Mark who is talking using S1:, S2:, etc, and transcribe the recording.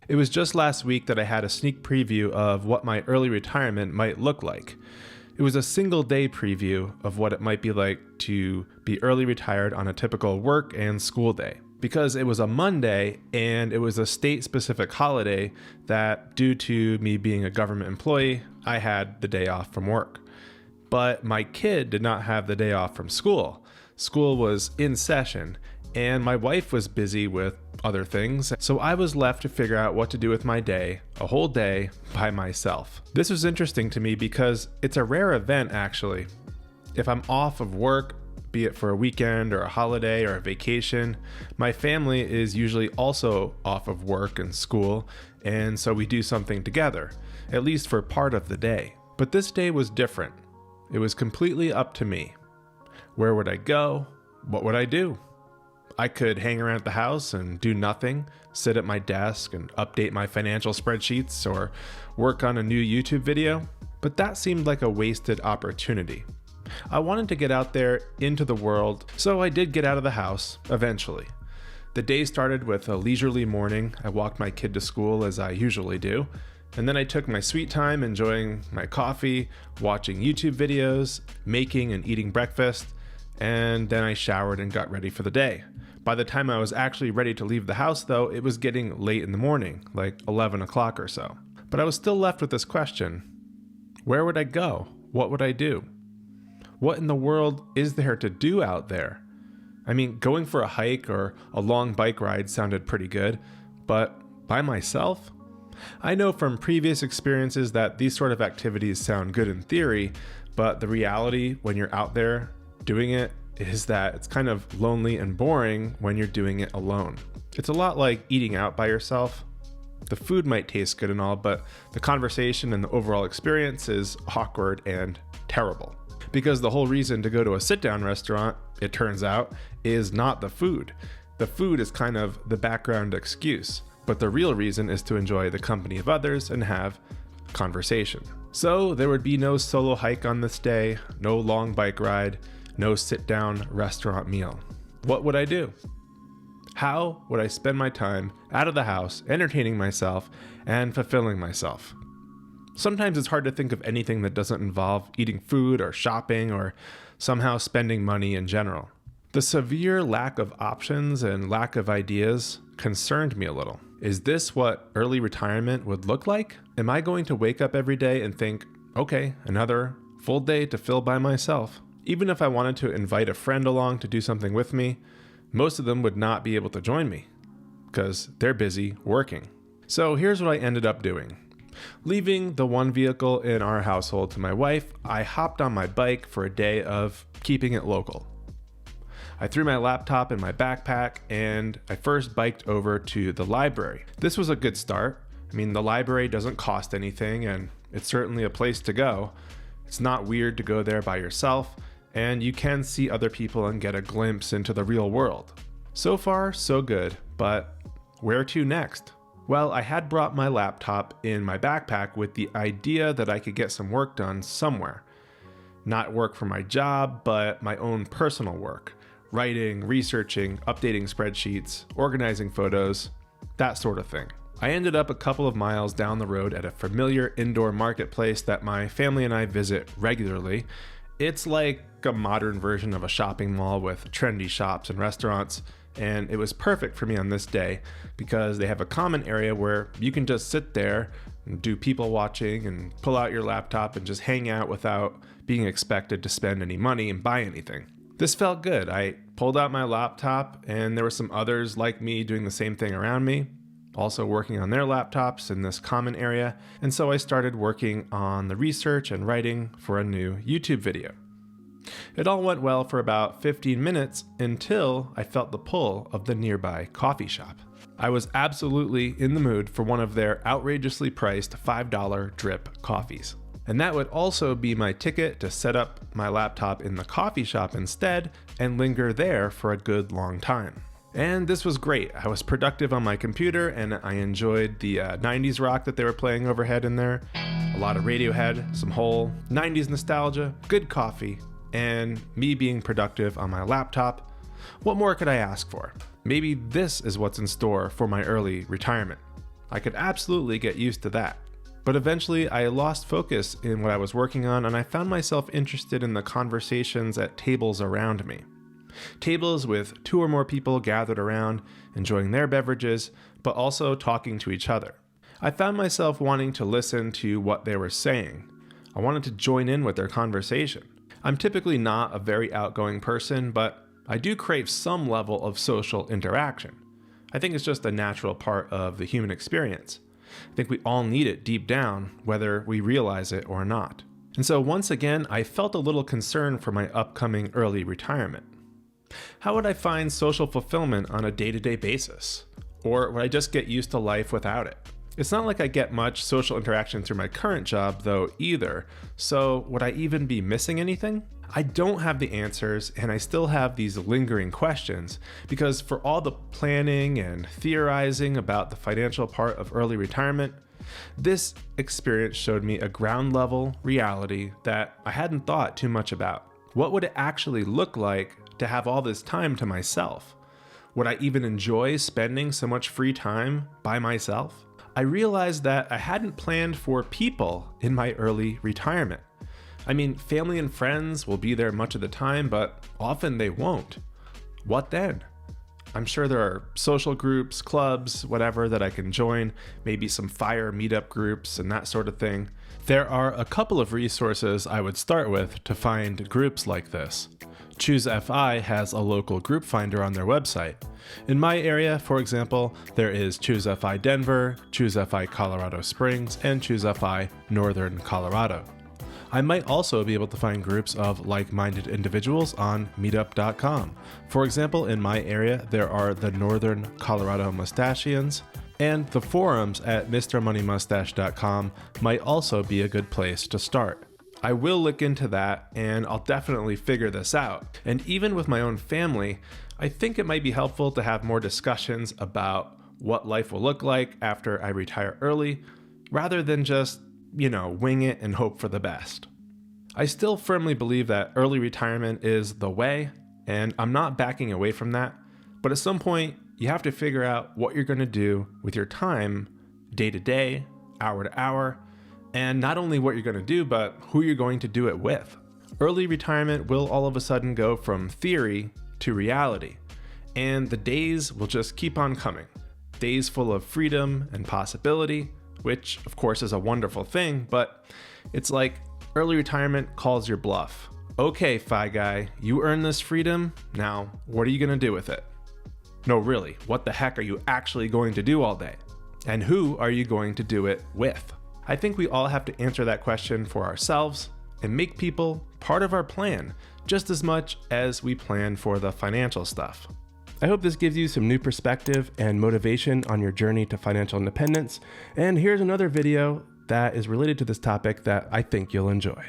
S1: It was just last week that I had a sneak preview of what my early retirement might look like. It was a single day preview of what it might be like to be early retired on a typical work and school day. Because it was a Monday and it was a state-specific holiday that, due to me being a government employee, I had the day off from work. But my kid did not have the day off from school. School was in session, and my wife was busy with other things, so I was left to figure out what to do with my day, a whole day, by myself. This was interesting to me because it's a rare event, actually. If I'm off of work, be it for a weekend or a holiday or a vacation, my family is usually also off of work and school, and so we do something together, at least for part of the day. But this day was different. It was completely up to me. Where would I go? What would I do? I could hang around the house and do nothing, sit at my desk and update my financial spreadsheets or work on a new YouTube video, but that seemed like a wasted opportunity. I wanted to get out there into the world, so I did get out of the house eventually. The day started with a leisurely morning. I walked my kid to school as I usually do, and then I took my sweet time enjoying my coffee, watching YouTube videos, making and eating breakfast, and then I showered and got ready for the day. By the time I was actually ready to leave the house though, it was getting late in the morning, like 11 o'clock or so. But I was still left with this question: where would I go? What would I do? What in the world is there to do out there? I mean, going for a hike or a long bike ride sounded pretty good, but by myself? I know from previous experiences that these sort of activities sound good in theory, but the reality when you're out there doing it is that it's kind of lonely and boring when you're doing it alone. It's a lot like eating out by yourself. The food might taste good and all, but the conversation and the overall experience is awkward and terrible. Because the whole reason to go to a sit-down restaurant, it turns out, is not the food. The food is kind of the background excuse, but the real reason is to enjoy the company of others and have conversation. So there would be no solo hike on this day, no long bike ride, no sit-down restaurant meal. What would I do? How would I spend my time out of the house, entertaining myself and fulfilling myself? Sometimes it's hard to think of anything that doesn't involve eating food or shopping or somehow spending money in general. The severe lack of options and lack of ideas concerned me a little. Is this what early retirement would look like? Am I going to wake up every day and think, okay, another full day to fill by myself? Even if I wanted to invite a friend along to do something with me, most of them would not be able to join me because they're busy working. So here's what I ended up doing. Leaving the one vehicle in our household to my wife, I hopped on my bike for a day of keeping it local. I threw my laptop in my backpack and I first biked over to the library. This was a good start. I mean, the library doesn't cost anything and it's certainly a place to go. It's not weird to go there by yourself, and you can see other people and get a glimpse into the real world. So far, so good, but where to next? Well, I had brought my laptop in my backpack with the idea that I could get some work done somewhere. Not work for my job, but my own personal work. Writing, researching, updating spreadsheets, organizing photos, that sort of thing. I ended up a couple of miles down the road at a familiar indoor marketplace that my family and I visit regularly. It's like a modern version of a shopping mall with trendy shops and restaurants, and it was perfect for me on this day because they have a common area where you can just sit there and do people watching and pull out your laptop and just hang out without being expected to spend any money and buy anything. This felt good. I pulled out my laptop and there were some others like me doing the same thing around me, also working on their laptops in this common area, and so I started working on the research and writing for a new YouTube video. It all went well for about 15 minutes until I felt the pull of the nearby coffee shop. I was absolutely in the mood for one of their outrageously priced $5 drip coffees. And that would also be my ticket to set up my laptop in the coffee shop instead and linger there for a good long time. And this was great. I was productive on my computer and I enjoyed the 90s rock that they were playing overhead in there. A lot of Radiohead, some whole 90s nostalgia, good coffee, and me being productive on my laptop. What more could I ask for? Maybe this is what's in store for my early retirement. I could absolutely get used to that. But eventually I lost focus in what I was working on, and I found myself interested in the conversations at tables around me. Tables with 2 or more people gathered around, enjoying their beverages, but also talking to each other. I found myself wanting to listen to what they were saying. I wanted to join in with their conversation. I'm typically not a very outgoing person, but I do crave some level of social interaction. I think it's just a natural part of the human experience. I think we all need it deep down, whether we realize it or not. And so once again, I felt a little concern for my upcoming early retirement. How would I find social fulfillment on a day-to-day basis? Or would I just get used to life without it? It's not like I get much social interaction through my current job though either, so would I even be missing anything? I don't have the answers, and I still have these lingering questions, because for all the planning and theorizing about the financial part of early retirement, this experience showed me a ground level reality that I hadn't thought too much about. What would it actually look like to have all this time to myself? Would I even enjoy spending so much free time by myself? I realized that I hadn't planned for people in my early retirement. I mean, family and friends will be there much of the time, but often they won't. What then? I'm sure there are social groups, clubs, whatever that I can join, maybe some fire meetup groups and that sort of thing. There are a couple of resources I would start with to find groups like this. ChooseFI has a local group finder on their website. In my area, for example, there is ChooseFI Denver, ChooseFI Colorado Springs, and ChooseFI Northern Colorado. I might also be able to find groups of like-minded individuals on meetup.com. For example, in my area, there are the Northern Colorado Mustachians, and the forums at MrMoneyMustache.com might also be a good place to start. I will look into that, and I'll definitely figure this out. And even with my own family, I think it might be helpful to have more discussions about what life will look like after I retire early, rather than just wing it and hope for the best. I still firmly believe that early retirement is the way, and I'm not backing away from that, but at some point, you have to figure out what you're going to do with your time, day to day, hour to hour, and not only what you're going to do, but who you're going to do it with. Early retirement will all of a sudden go from theory to reality, and the days will just keep on coming. Days full of freedom and possibility, which of course is a wonderful thing, but it's like early retirement calls your bluff. Okay, Fi Guy, you earned this freedom, now what are you gonna do with it? No, really, what the heck are you actually going to do all day? And who are you going to do it with? I think we all have to answer that question for ourselves and make people part of our plan just as much as we plan for the financial stuff. I hope this gives you some new perspective and motivation on your journey to financial independence. And here's another video that is related to this topic that I think you'll enjoy.